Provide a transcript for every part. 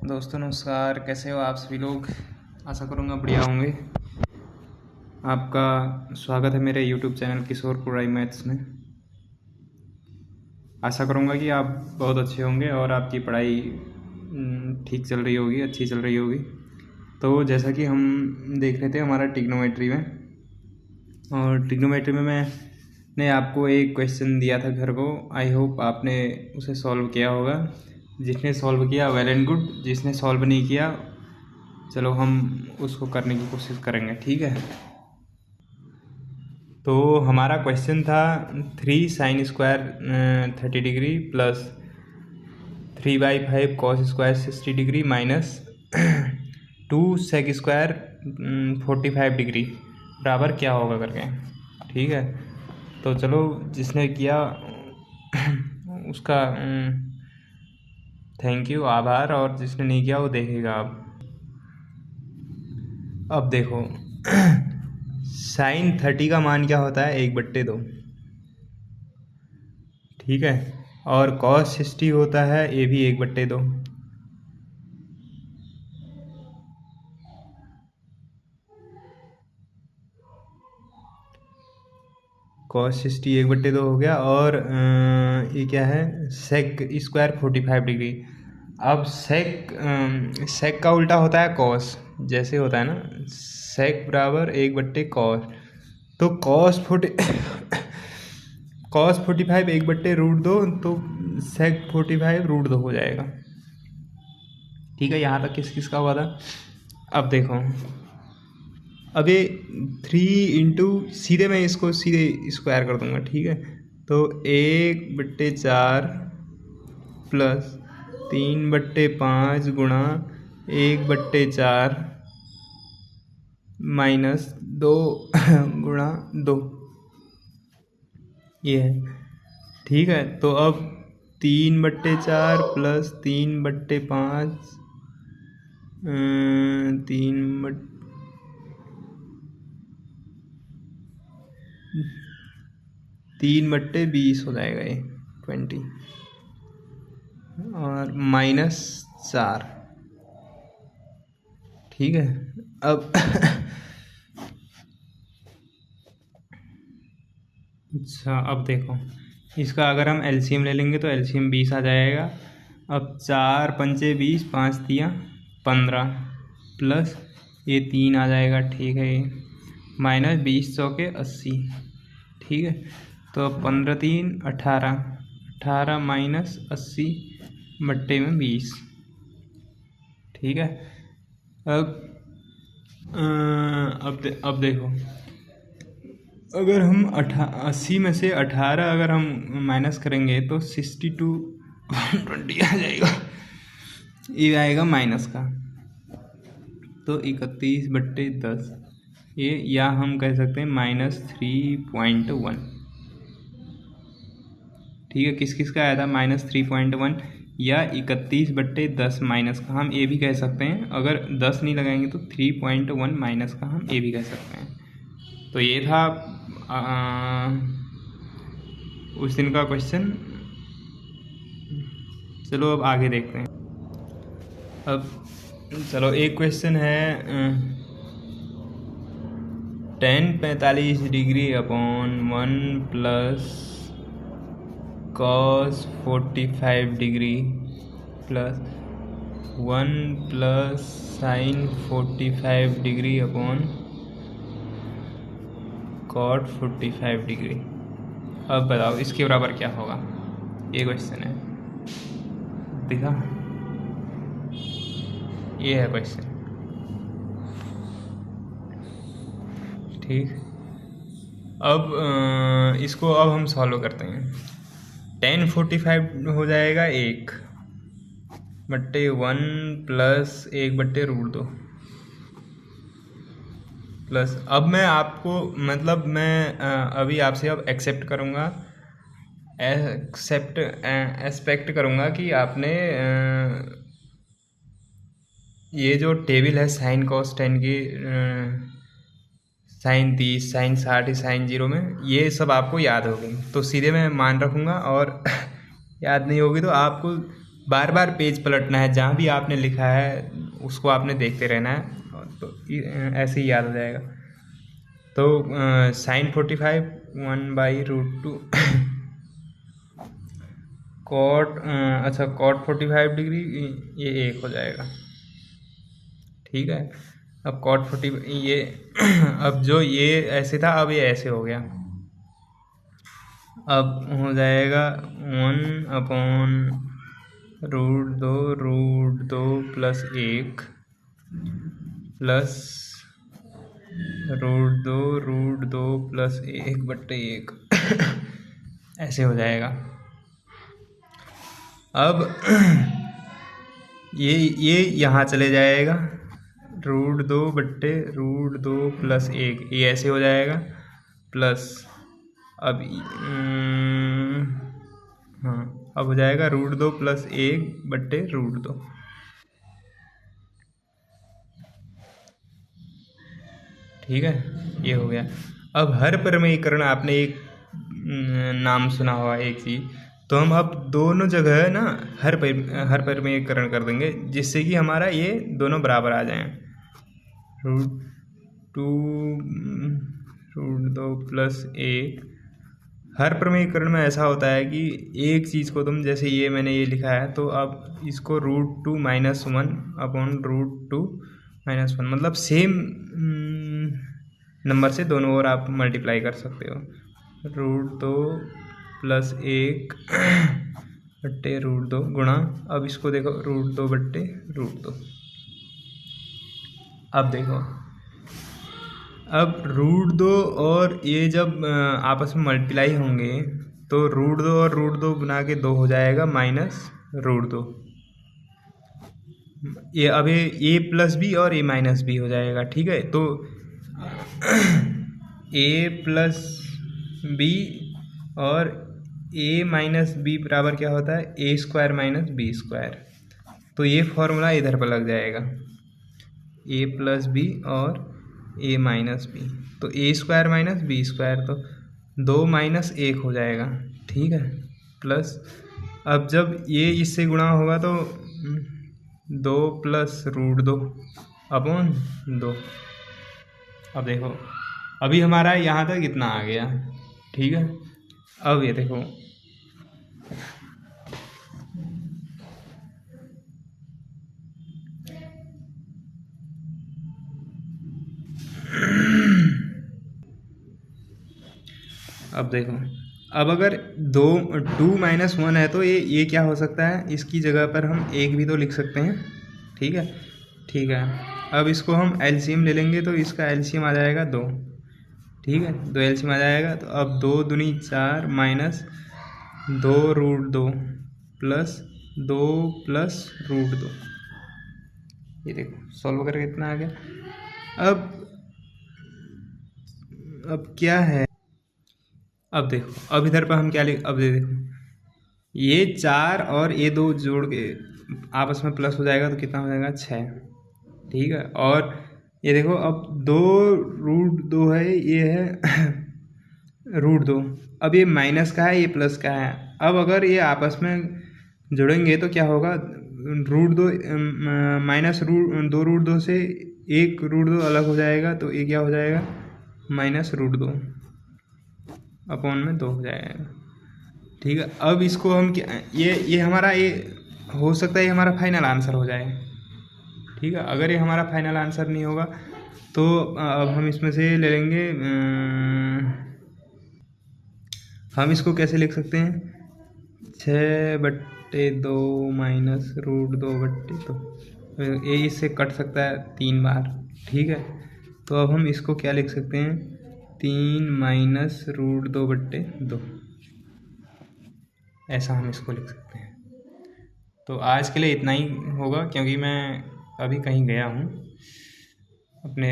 दोस्तों नमस्कार, कैसे हो आप सभी लोग। आशा करूँगा बढ़िया होंगे। आपका स्वागत है मेरे YouTube चैनल किशोर कुराई मैथ्स में। आशा करूँगा कि आप बहुत अच्छे होंगे और आपकी पढ़ाई ठीक चल रही होगी, अच्छी चल रही होगी। तो जैसा कि हम देख रहे थे हमारा ट्रिग्नोमेट्री में, और ट्रिग्नोमेट्री में मैंने आपको एक क्वेश्चन दिया था घर को। आई होप आपने उसे सॉल्व किया होगा। जिसने सॉल्व किया वेल एंड गुड, जिसने सॉल्व नहीं किया चलो हम उसको करने की कोशिश करेंगे, ठीक है। तो हमारा क्वेश्चन था 3 sin square 30 degree plus 3/5 cos square 60 degree minus 2 sec square 45 degree बराबर क्या होगा करके, ठीक है। तो चलो जिसने किया उसका थैंक यू, आभार, और जिसने नहीं किया वो देखेगा। अब देखो साइन 30 का मान क्या होता है, 1/2, ठीक है। और cos 60 होता है ये भी 1/2। cos 60 1/2 हो गया। और ये क्या है, sec स्क्वायर 45 डिग्री। अब sec का उल्टा होता है cos, जैसे होता है ना sec बराबर 1/cos। तो cos 45 1/√2, तो sec 45 √2 हो जाएगा, ठीक है। यहाँ तक किस का हुआ था। अब देखो, अब ये 3 सीधे मैं इसको सीधे स्क्वायर कर दूंगा, ठीक है। तो 1/4 प्लस 3/5 गुणा 1/4 माइनस 2 गुणा 2, ये है, ठीक है। तो अब 3/4 प्लस 3/5 3/20 हो जाएगा ये 20, और -4, ठीक है। अब अच्छा, अब देखो इसका अगर हम एलसीएम ले लेंगे तो एलसीएम 20 आ जाएगा। अब 4 पंचे 20, 5 तियाँ 15 प्लस ये 3 आ जाएगा, ठीक है। ये माइनस 20 चौके 80, ठीक है। तो अब 15 3 18, 18 माइनस 80 बट्टे में 20, ठीक है। अब देखो, अगर हम 80 में से 18 अगर हम माइनस करेंगे तो 62/20 आ जाएगा, ये आएगा माइनस का। तो 31/10, ये या हम कह सकते हैं -3.1, ठीक है। किस किस का आया था -3.1 या 31/10 माइनस का, हम ये भी कह सकते हैं। अगर 10 नहीं लगाएंगे तो 3.1 माइनस का हम ये भी कह सकते हैं। तो ये था उस दिन का क्वेश्चन। चलो अब आगे देखते हैं। अब चलो एक क्वेश्चन है, tan 45 degree upon 1 plus cos 45 degree plus 1 plus sin 45 degree upon cot 45 degree. अब बताओ इसके बराबर क्या होगा, ये क्वेश्चन है, देखा, ये है क्वेश्चन, ठीक। अब इसको अब हम सॉल्व करते हैं। tan 45 हो जाएगा 1/1 प्लस 1/√2 प्लस, अब मैं आपको मतलब मैं अभी आपसे अब एक्सेप्ट करूँगा कि आपने ये जो टेबल है साइन कॉस 10 की, साइन 30, साइन 60, साइन 0 में, ये सब आपको याद होगी तो सीधे मैं मान रखूँगा। और याद नहीं होगी तो आपको बार बार पेज पलटना है, जहाँ भी आपने लिखा है उसको आपने देखते रहना है, तो ऐसे ही याद हो जाएगा। तो sin 45 1/√2 कॉट अच्छा कॉट 45 डिग्री ये 1 हो जाएगा, ठीक है। अब कॉट 40 ये अब जो ये ऐसे था अब ये ऐसे हो गया, अब हो जाएगा 1/√2 प्लस 1 प्लस √2 प्लस 1/1 ऐसे हो जाएगा। अब ये यहाँ चले जाएगा, √2 प्लस 1 ये ऐसे हो जाएगा, प्लस अब हाँ अब हो जाएगा √2 प्लस 1/√2, ठीक है, ये हो गया। अब हर प्रमेयीकरण आपने एक नाम सुना हुआ एक चीज़, तो हम अब दोनों जगह ना हर प्रमेयीकरण कर देंगे, जिससे कि हमारा ये दोनों बराबर आ जाएं। √2 प्लस 1 हर प्रमेयीकरण में ऐसा होता है कि एक चीज़ को तुम जैसे ये मैंने ये लिखा है, तो अब इसको √2 - 1/√2 - 1 मतलब सेम नंबर से दोनों ओर आप मल्टीप्लाई कर सकते हो। √2 प्लस 1/√2 गुणा, अब इसको देखो √2/√2। अब देखो, अब √2 और ये जब आपस में मल्टीप्लाई होंगे तो √2 और √2 बना के 2 हो जाएगा -√2। ये अब ये प्लस बी और ये माइनस बी हो जाएगा, ठीक है। तो a प्लस बी और a माइनस बी बराबर क्या होता है, a² माइनस b²। तो ये फॉर्मूला इधर पर लग जाएगा, a प्लस बी और a माइनस बी, तो a² माइनस b², तो 2 - 1 हो जाएगा, ठीक है। प्लस अब जब ये इससे गुणा होगा तो 2 प्लस √2/2। अब देखो अभी हमारा यहाँ तक इतना आ गया, ठीक है। अब ये देखो अब देखो, अब अगर 2 - 1 है तो ये क्या हो सकता है, इसकी जगह पर हम 1 भी तो लिख सकते हैं, ठीक है, ठीक है। अब इसको हम एलसीएम ले लेंगे तो इसका एलसीएम आ जाएगा 2, ठीक है, 2 एलसीएम आ जाएगा। तो अब 2 दूनी 4 माइनस 2√2 प्लस 2 प्लस √2, ये देखो सॉल्व करके कितना आ गया। अब क्या है, अब देखो अब इधर पर हम क्या अब देखो ये 4 और ये 2 जोड़ के आपस में प्लस हो जाएगा तो कितना हो जाएगा 6, ठीक है। और ये देखो अब 2√2 है, ये है √2, अब ये माइनस का है ये प्लस का है। अब अगर ये आपस में जोड़ेंगे तो क्या होगा, √2 माइनस 2√2 से 1√2 अलग हो जाएगा, तो ये क्या हो जाएगा -√2/2 हो जाएगा, ठीक है। अब इसको हम क्या ये हमारा ये हो सकता है ये हमारा फाइनल आंसर हो जाए, ठीक है। अगर ये हमारा फाइनल आंसर नहीं होगा तो अब हम इसमें से ले लेंगे, हम इसको कैसे लिख सकते हैं, 6/2 माइनस √2/2, ये इससे कट सकता है 3 बार, ठीक है। तो अब हम इसको क्या लिख सकते हैं, 3 माइनस √2/2, ऐसा हम इसको लिख सकते हैं। तो आज के लिए इतना ही होगा, क्योंकि मैं अभी कहीं गया हूँ, अपने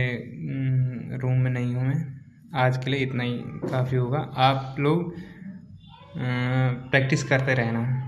रूम में नहीं हूँ मैं। आज के लिए इतना ही काफ़ी होगा, आप लोग प्रैक्टिस करते रहना।